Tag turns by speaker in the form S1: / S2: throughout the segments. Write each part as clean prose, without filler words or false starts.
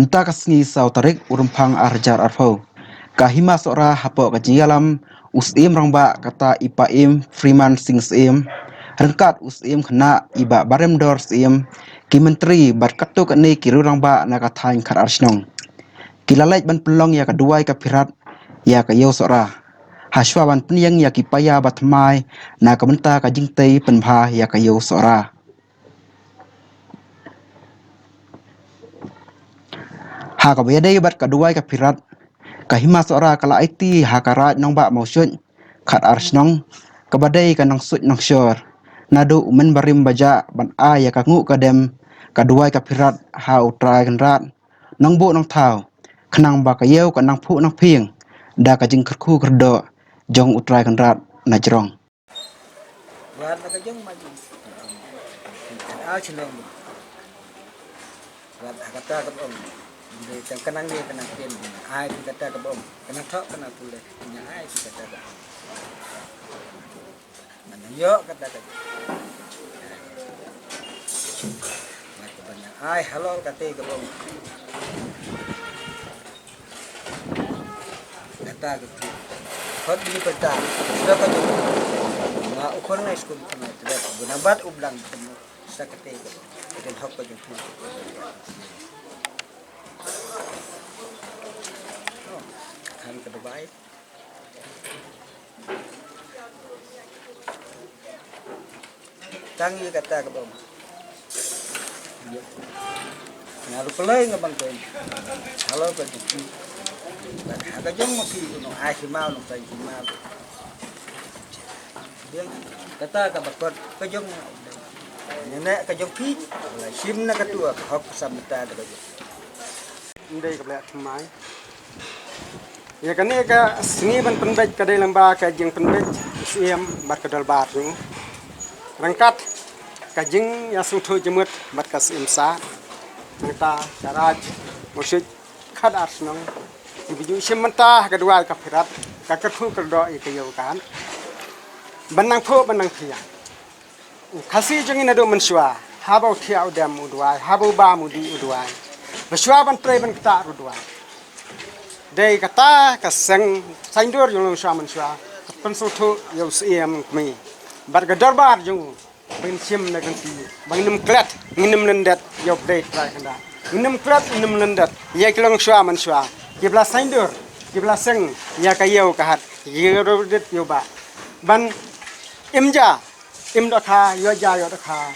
S1: Benta kasngi sau tarik urumpang arjar arfau. Kahima sora hapok kajialam usim rangba kata ipaim Freeman Singsim. Rengkat usim kena iba baremdor sim. Ki menteri berkatu kini kiru rangba nakatain kar arsnong. Kilalait ban pelong ya kedua ka pirat ya ka yo sora. Haswa ban penyang ya kipaya batmai na kabenta ka jingtei penbha ya ka yo sora. Ha ka bayadai bat kedua ka pirat kahima sora kala IT hakarat nong ba mausyud khat arsnong kabadai ka nang sut nang syur. Nadu umen barim baja ban a ya ka ngu kadem kedua ka pirat ha utrai kan rat nong bu nong thau khnang ba ka yeu ka nang phu nang phieng da ka jing khku kerdo jong utrai kan rat na jrong.
S2: Buat nak jeng maju. Al cendeng. Buat kata ke om. Di kenang dia kenang pin. Ai kata ke om. Kenang thok kenang tulis. Nya ai kata ke. Mana yo kata ke. Buat banyak ai halal kata ke om. Kata ke. Hot di peta. Sudah ke na ukon na school ko na ito gunabat ublang sa katego ito hok ko yung kan ka Dubai tangi kata ka bom na rupalay nga bang ko halo ka dito aga jong mo pi no ai mau no tay mau kata ka bakot ka jong nenek ka jong pi sim na ka tua hok samta da ka indai ka bla thmai ya kan ne ka sni ban penbej ka dai lamba ka jing penbej siam bat ka dal bar jung rangkat ka jing ya sung thu jemut bat ka sim sa ta caraj musik khad arsnong biju sim menta ka dua ka pirat ka thu ka do i ka yo kan Banang pho banang thia. Khasi jengin ado mensua. Habau thia udam udwai, habau ba mudi udwai. Besua ban tre ban kata udwai. Dei kata kaseng saindur yung sua mensua. Pensu thu yo siem mi. Bar ga darbar jung bin sim na kan ti. Bangnim klat nginem nendat yo dei trai kanda. Nginem klat nginem nendat ye kilong sua mensua. Kibla saindur, kibla seng ya kayo kahat. Yero dit yo ba. Ban imja imdakha yoja yodakha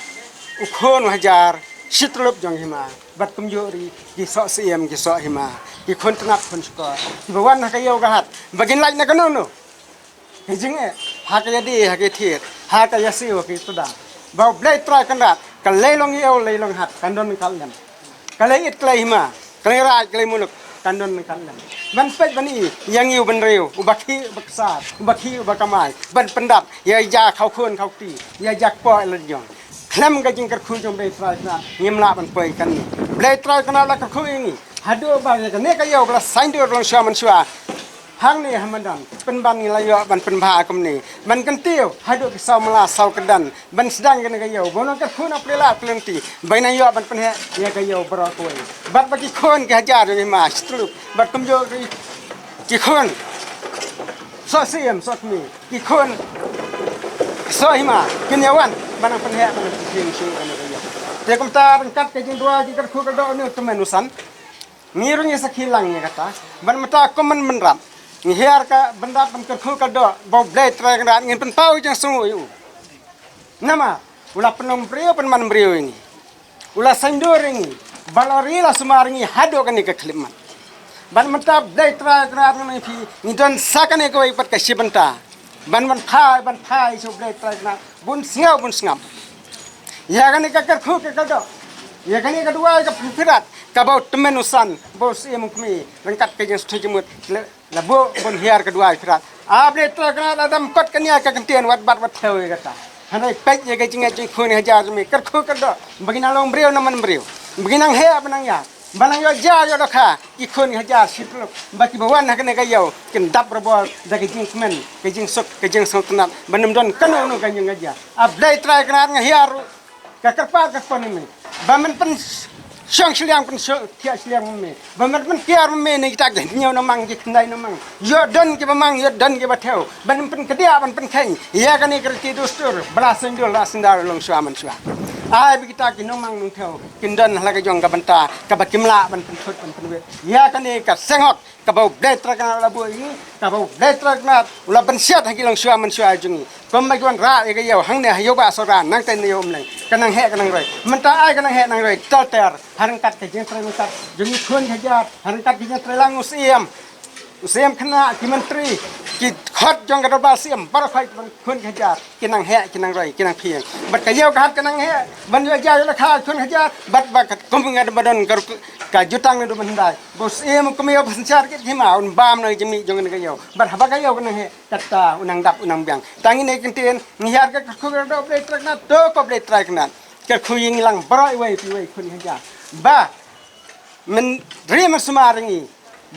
S2: ukhon hajar sitlop jong hima bat kumjori ki so siem ki so hima ki khon tnap khon sko ki bawan ha kayo gahat bagin laj na kanono hijing e ha ka yadi ha ke thir ha ka yasiu ki tuda ba blai tra kandat ka leilong yeu leilong hat kandon kallam kalai it klai hima kalai raj kalai munuk kandon kallam ban pej bani yang yu ban reu ubaki baksar ubaki ubakamai ban pendap ya ja khau khun khau ti ya jak po lan jong klam ga jing kar khu jong dei trai na ngimla ban pei kan ni blai trai kana la kar khu ini hado ba ya ne ka yo bla sain dur long sha man swa hang ni hamadan pen ban ni la yo ban pen bha kum ni man kan tiu hado ki saw mala saw kedan ban sedang kan ga yo bono kar khu na plela plenti baina yo ban pen he ya ga yo bro koi bat bagi khon ka hajar ni ma strup bat kum yo ki khon so siem so mi ki khon so hima kinyawan banang pen he ban king shu kan ga yo te kum ta kat ke jing dua ki kar khu ka do ni temenusan ngirungnya sakilang ni kata ban mata komen menram ngiher ka benda ban kerku ka do bo blai tra kan ngin pen pau jang sungu yu nama ula penom brio pen man brio ini ula sandur ini balori la sumaringi hado kan ke kliman ban mata blai tra kan ni pi ni don sakane ko ipat ka sibenta ban thai so blai tra kan bun singam ya kan ka kerku ka do ya kan ka dua ka pirat kabau temenusan bos ia mukmi lengkat ke yang sudah jemut labo bon hiar kedua pirat abre terkena adam kot kenia ka kentian wat bat theu kata hanai pek ye ke jinga jing khun hajar mi kerku kedo bagina long brio naman brio baginang he abanang ya banang yo ja yo dokha ikhun hajar sitluk baki bawan hakne ka yo kin dap robol da ke jing men ke jing sok ke jing sok tenat banam don kanu no ka jing aja ablai trai kena hiar ka kerpa ka pon mi bamen pen Syang siliang pun tiak siliang me. Bamat pun kiar me ni kita genya namang di kendai namang. Yo don ke mamang yo don ke bateu. Ban pun kedia ban pun keng. Ya kan ni kerti dustur. Belasan dul lasan dar long suaman sua. Ai kita ki namang nung teu. Kindan hala ke jong ka banta ka bakimla ban pun thot ban pun we. Ya kan ni ka sengok ka bau bletra kan labu ini ka bau bletra na ula ban siat hagi long suaman sua jungi. Pemajuan ra ke yo hang ne hayo ba sora nang ten yo mleng. Kanang he kanang roi. Menta ai kanang he nang roi. Ter harangkat ke jeng terangkat jungi khun hajar harangkat ke jeng terang usiam kena ki menteri ki khot jong ka ba siam bar khai khun hajar kinang he kinang roi kinang phieng bat ka yau ka kanang he ban yo ja la kha khun hajar bat ba kumpung ada badan ka jutang du bandai bos em ko me pasar ke hima un bam na jemi jong ne ka yau bat haba ka yau kanang he kata unang dap unang biang tangi ne kinten ngiar ka khu do ble trak na to ko ble trak na ke khu ying lang bro wei pi wei khun hajar ba men rim semaringi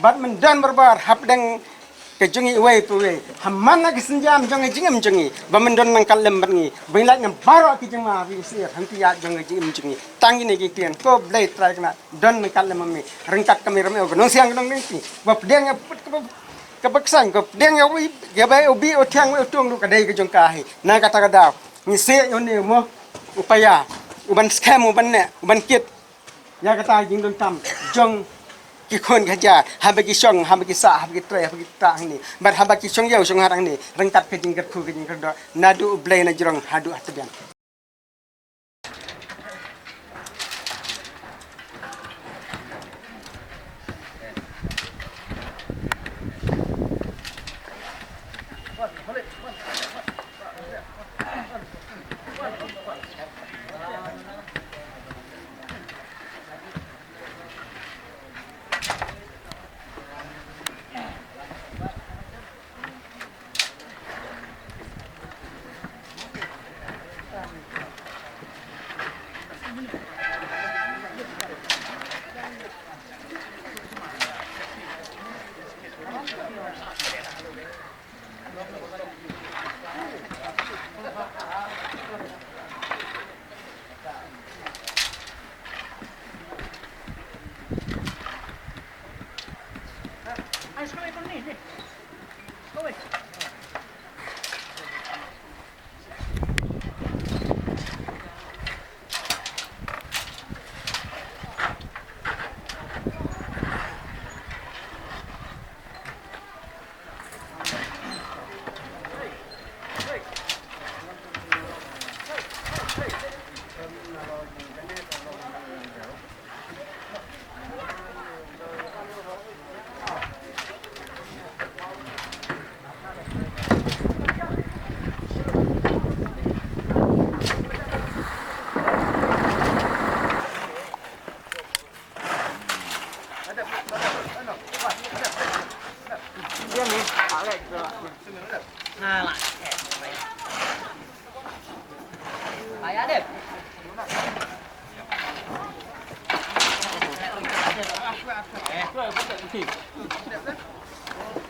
S2: bat men dan berbar hap deng ke jungi wei pi wei hamana ke senjam jongi jingam jongi ba men don nang kalem bangi bailat ngam baro ki jema ri sir hanti ya jongi jingam jongi tangi ne ki tien ko blai trai na don nang kalem me rengkat kami rame no siang dong ni ba pedeng put ke baksang ko pedeng ya wi ge bai ubi o tiang o tung du ka dai ke jong ka hi na kata ka daw ni se yo ne mo upaya uban scam uban ne uban kit ya kata jing dong tam jong ki khon khaja habagi song habagi sa habagi tre habagi ta ni bar habagi song yau song harang ni rengkat ke jing khu ke jing do nadu blai na jrong hadu atbian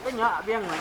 S2: cái nhọ biếng này